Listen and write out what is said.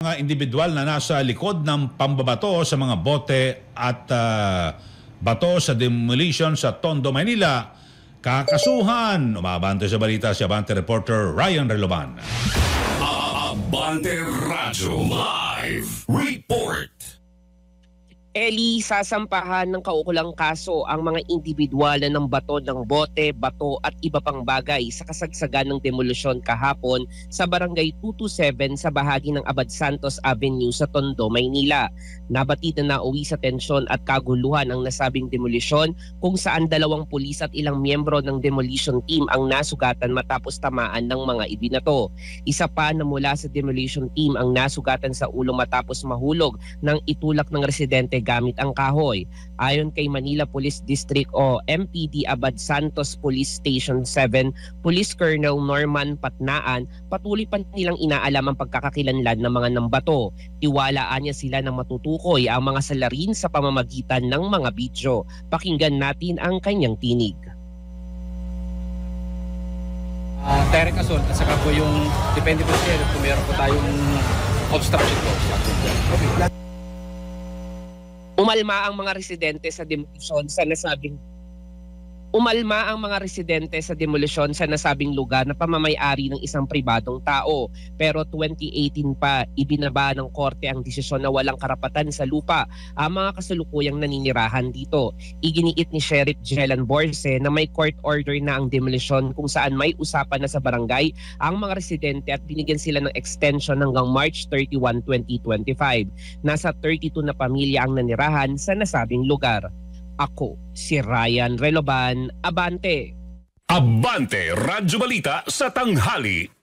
Mga individual na nasa likod ng pambabato sa mga bote at bato sa demolition sa Tondo, Maynila, kakasuhan. Umabante sa balita si Abante reporter Ryan Reloban. Abante Radyo Live Report. Eli, sasampahan ng kaukulang kaso ang mga individual na ng bato ng bote, bato at iba pang bagay sa kasagsagan ng demolusyon kahapon sa Barangay 227 sa bahagi ng Abad Santos Avenue sa Tondo, Maynila. Nabatid na nauwi sa tensyon at kaguluhan ang nasabing demolusyon kung saan 2 pulis at ilang miyembro ng demolition team ang nasugatan matapos tamaan ng mga ibinato. Isa pa na mula sa demolition team ang nasugatan sa ulo matapos mahulog ng itulak ng residente gamit ang kahoy. Ayon kay Manila Police District o MPD Abad Santos Police Station 7, Police Colonel Norman Patnaan, patuloy pa nilang inaalam ang pagkakakilanlan ng mga nambato. Tiwalaan niya sila na matutukoy ang mga salarin sa pamamagitan ng mga video. Pakinggan natin ang kanyang tinig. Direct assault at saka po yung depende po siya kung meron po tayong obstruction po. Okay. Umalma ang mga residente sa demolusyon sa nasabing lugar na pamamay-ari ng isang pribadong tao. Pero 2018 pa, ibinaba ng korte ang desisyon na walang karapatan sa lupa ang mga kasalukuyang naninirahan dito. Iginiit ni Sheriff Jelan Borse na may court order na ang demolusyon kung saan may usapan na sa barangay ang mga residente at binigyan sila ng extension hanggang March 31, 2025. Nasa 32 na pamilya ang nanirahan sa nasabing lugar. Ako, si Ryan Reloban, Abante. Abante Radyo Balita sa tanghali.